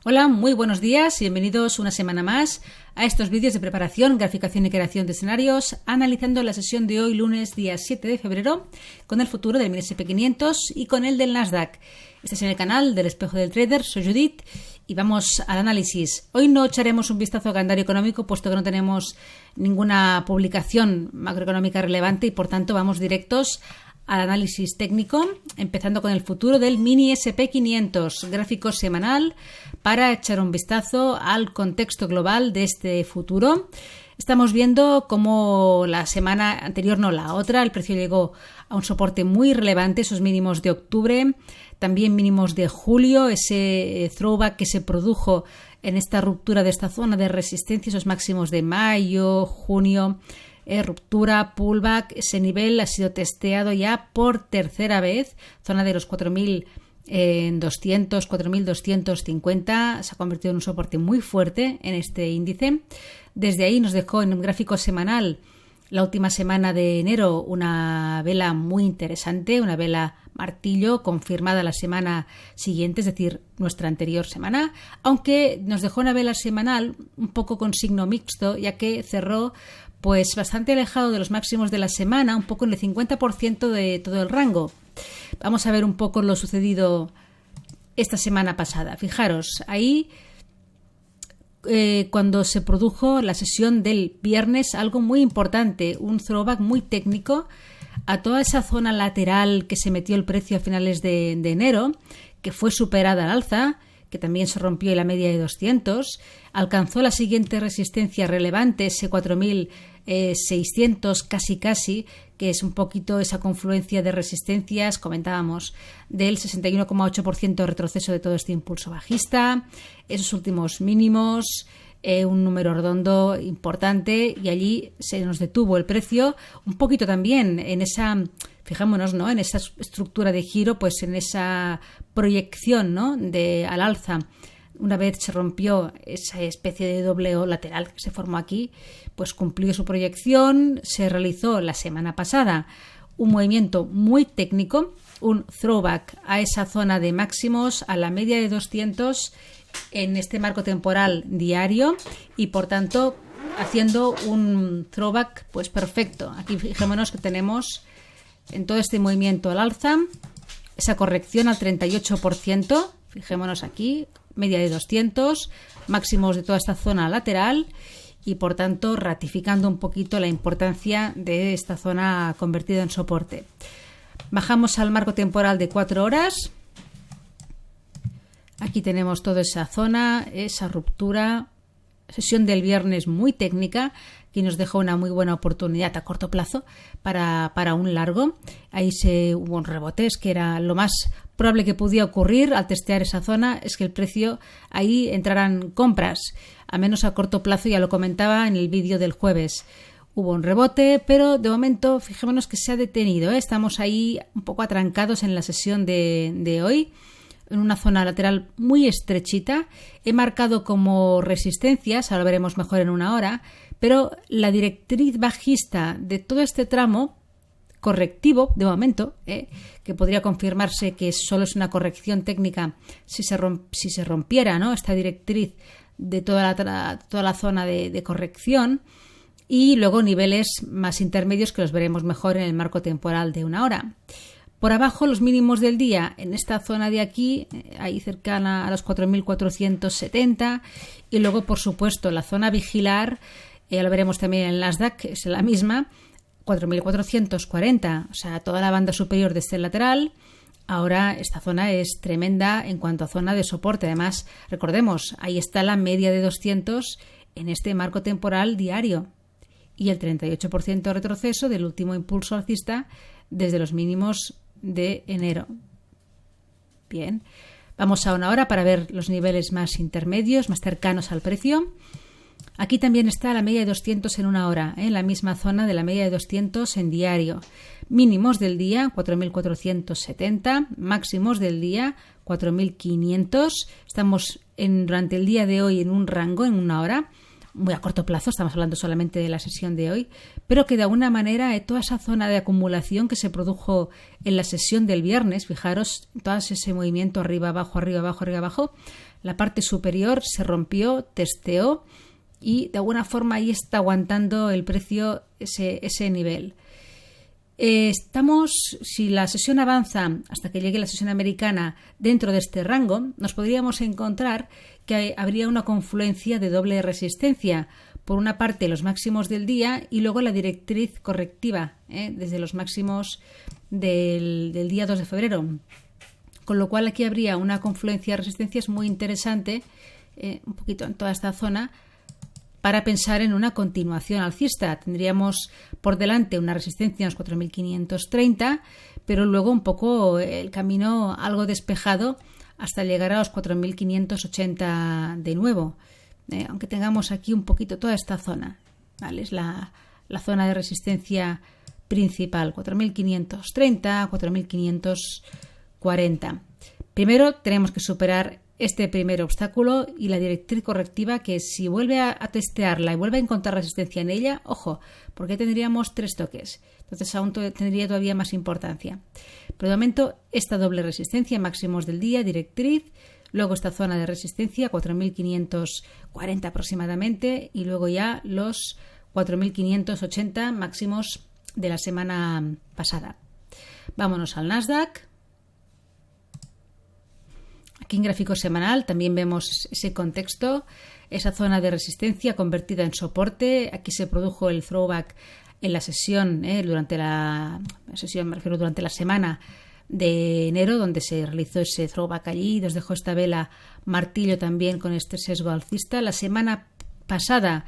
Hola, muy buenos días y bienvenidos una semana más a estos vídeos de preparación, graficación y creación de escenarios, analizando la sesión de hoy, lunes, día 7 de febrero, con el futuro del MSCI 500 y con el del Nasdaq. Este es en el canal del Espejo del Trader, soy Judith y vamos al análisis. Hoy no echaremos un vistazo al calendario económico, puesto que no tenemos ninguna publicación macroeconómica relevante y por tanto vamos directos al análisis técnico, empezando con el futuro del mini SP500, gráfico semanal, para echar un vistazo al contexto global de este futuro. Estamos viendo cómo la semana anterior, no la otra, el precio llegó a un soporte muy relevante, esos mínimos de octubre, también mínimos de julio, ese throwback que se produjo en esta ruptura de esta zona de resistencia, esos máximos de mayo, junio, ruptura, pullback. Ese nivel ha sido testeado ya por tercera vez, zona de los 4.200, 4.250, se ha convertido en un soporte muy fuerte en este índice. Desde ahí nos dejó en un gráfico semanal la última semana de enero una vela muy interesante, una vela martillo confirmada la semana siguiente, es decir, nuestra anterior semana, aunque nos dejó una vela semanal un poco con signo mixto, ya que cerró pues bastante alejado de los máximos de la semana, un poco en el 50% de todo el rango. Vamos a ver un poco lo sucedido esta semana pasada. Fijaros, ahí cuando se produjo la sesión del viernes, algo muy importante, un throwback muy técnico a toda esa zona lateral que se metió el precio a finales de enero, que fue superada al alza, que también se rompió en la media de 200, alcanzó la siguiente resistencia relevante, ese 4.600 casi, que es un poquito esa confluencia de resistencias, comentábamos, del 61,8% de retroceso de todo este impulso bajista, esos últimos mínimos, un número redondo importante, y allí se nos detuvo el precio un poquito también en esa, fijémonos, ¿no?, en esa estructura de giro, pues en esa proyección, ¿no?, de al alza. Una vez se rompió esa especie de doble O lateral que se formó aquí, pues cumplió su proyección. Se realizó la semana pasada un movimiento muy técnico, un throwback a esa zona de máximos, a la media de 200 en este marco temporal diario, y por tanto haciendo un throwback pues perfecto. Aquí fijémonos que tenemos en todo este movimiento al alza esa corrección al 38%, fijémonos aquí, media de 200, máximos de toda esta zona lateral, y por tanto ratificando un poquito la importancia de esta zona convertida en soporte. Bajamos al marco temporal de 4 horas. Aquí tenemos toda esa zona, esa ruptura, sesión del viernes muy técnica, que nos dejó una muy buena oportunidad a corto plazo para un largo. Ahí hubo un rebote, es que era lo más probable que podía ocurrir al testear esa zona, es que el precio ahí entraran compras, a menos a corto plazo, ya lo comentaba en el vídeo del jueves. Hubo un rebote, pero de momento fijémonos que se ha detenido, ¿eh? Estamos ahí un poco atrancados en la sesión de hoy, en una zona lateral muy estrechita. He marcado como resistencias, ahora veremos mejor en una hora, pero la directriz bajista de todo este tramo correctivo, de momento, que podría confirmarse que solo es una corrección técnica si se rompiera, ¿no?, esta directriz de toda la zona de corrección, y luego niveles más intermedios que los veremos mejor en el marco temporal de una hora. Por abajo, los mínimos del día en esta zona de aquí, ahí cercana a los 4.470, y luego, por supuesto, la zona vigilar, ya lo veremos también en el Nasdaq, es la misma, 4.440, o sea, toda la banda superior de este lateral. Ahora esta zona es tremenda en cuanto a zona de soporte. Además, recordemos, ahí está la media de 200 en este marco temporal diario, y el 38% de retroceso del último impulso alcista desde los mínimos de enero. Bien, vamos a una hora para ver los niveles más intermedios, más cercanos al precio. Aquí también está la media de 200 en una hora, en la misma zona de la media de 200 en diario. Mínimos del día 4.470, máximos del día 4.500. Estamos durante el día de hoy en un rango, en una hora, muy a corto plazo, estamos hablando solamente de la sesión de hoy, pero que de alguna manera toda esa zona de acumulación que se produjo en la sesión del viernes, fijaros, todo ese movimiento arriba, abajo, arriba, abajo, arriba, abajo, la parte superior se rompió, testeó y de alguna forma ahí está aguantando el precio ese nivel. Si la sesión avanza hasta que llegue la sesión americana dentro de este rango, nos podríamos encontrar que habría una confluencia de doble resistencia. Por una parte, los máximos del día y luego la directriz correctiva, desde los máximos del día 2 de febrero. Con lo cual aquí habría una confluencia de resistencias muy interesante, un poquito en toda esta zona, para pensar en una continuación alcista. Tendríamos por delante una resistencia en los 4.530, pero luego un poco el camino algo despejado hasta llegar a los 4.580 de nuevo. Aunque tengamos aquí un poquito toda esta zona, ¿vale? Es la zona de resistencia principal, 4.530, 4.540. Primero tenemos que superar este primer obstáculo y la directriz correctiva, que si vuelve a testearla y vuelve a encontrar resistencia en ella, ojo, porque tendríamos 3 toques, entonces aún tendría todavía más importancia. Pero de momento esta doble resistencia, máximos del día, directriz, luego esta zona de resistencia 4.540 aproximadamente y luego ya los 4.580 máximos de la semana pasada. Vámonos al Nasdaq. Aquí en gráfico semanal también vemos ese contexto, esa zona de resistencia convertida en soporte. Aquí se produjo el throwback en la sesión, durante la semana de enero, donde se realizó ese throwback allí, nos dejó esta vela martillo también con este sesgo alcista. La semana pasada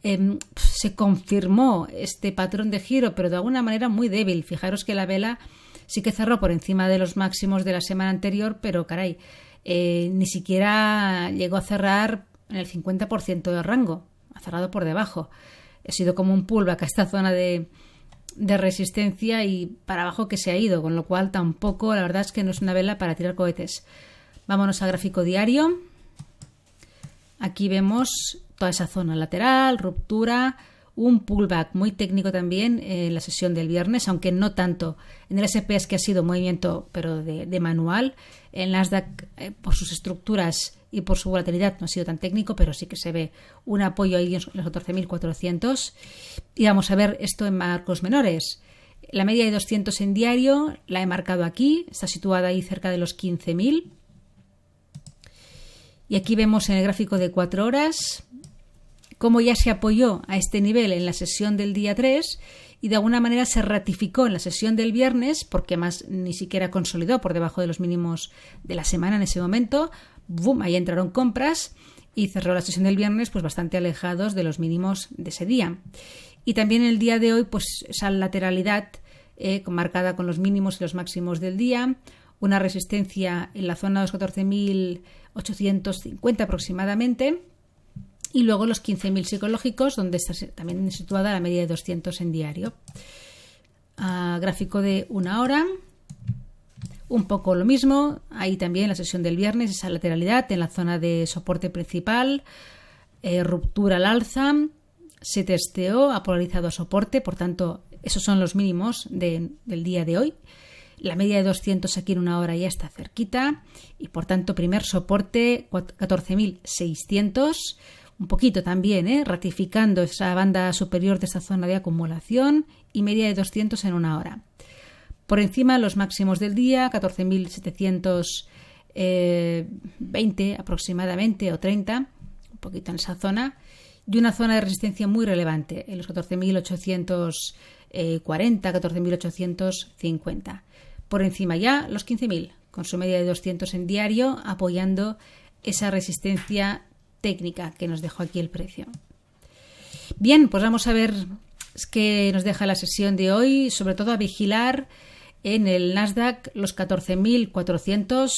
se confirmó este patrón de giro, pero de alguna manera muy débil. Fijaros que la vela sí que cerró por encima de los máximos de la semana anterior, pero caray, ni siquiera llegó a cerrar en el 50% del rango, ha cerrado por debajo. Ha sido como un pullback a esta zona de resistencia y para abajo que se ha ido, con lo cual tampoco, la verdad es que no es una vela para tirar cohetes. Vámonos a gráfico diario. Aquí vemos toda esa zona lateral, ruptura, un pullback muy técnico también en la sesión del viernes, aunque no tanto. En el S&P es que ha sido movimiento, pero de manual. En Nasdaq, por sus estructuras y por su volatilidad, no ha sido tan técnico, pero sí que se ve un apoyo ahí en los 14.400. Y vamos a ver esto en marcos menores. La media de 200 en diario la he marcado aquí, está situada ahí cerca de los 15.000. Y aquí vemos en el gráfico de 4 horas cómo ya se apoyó a este nivel en la sesión del día 3 y de alguna manera se ratificó en la sesión del viernes, porque más ni siquiera consolidó por debajo de los mínimos de la semana en ese momento. ¡Bum! Ahí entraron compras y cerró la sesión del viernes pues bastante alejados de los mínimos de ese día. Y también el día de hoy pues esa lateralidad marcada con los mínimos y los máximos del día, una resistencia en la zona de los 14.850 aproximadamente. Y luego los 15.000 psicológicos, donde está también situada la media de 200 en diario. Gráfico de 1 hora. Un poco lo mismo. Ahí también la sesión del viernes, esa lateralidad en la zona de soporte principal. Ruptura al alza. Se testeó, ha polarizado a soporte. Por tanto, esos son los mínimos del día de hoy. La media de 200 aquí en 1 hora ya está cerquita. Y por tanto, primer soporte 14.600. Un poquito también, ratificando esa banda superior de esta zona de acumulación y media de 200 en 1 hora. Por encima los máximos del día, 14.720 aproximadamente o 30, un poquito en esa zona, y una zona de resistencia muy relevante en los 14.840, 14.850. Por encima ya los 15.000, con su media de 200 en diario, apoyando esa resistencia técnica que nos dejó aquí el precio. Bien, pues vamos a ver qué nos deja la sesión de hoy, sobre todo a vigilar en el Nasdaq los 14.400,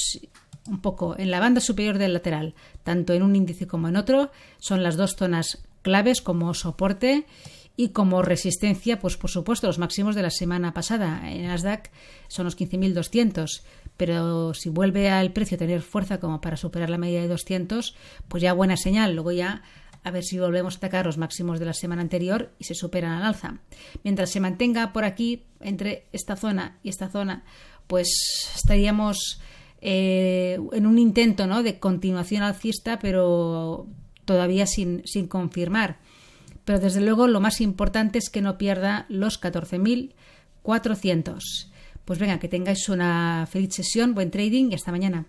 un poco en la banda superior del lateral, tanto en un índice como en otro, son las dos zonas claves como soporte y como resistencia, pues por supuesto los máximos de la semana pasada. En el Nasdaq son los 15.200, pero si vuelve al precio a tener fuerza como para superar la media de 200, pues ya buena señal. Luego ya a ver si volvemos a atacar los máximos de la semana anterior y se superan al alza. Mientras se mantenga por aquí, entre esta zona y esta zona, pues estaríamos en un intento, ¿no?, de continuación alcista, pero todavía sin confirmar. Pero desde luego lo más importante es que no pierda los 14.400. Pues venga, que tengáis una feliz sesión, buen trading y hasta mañana.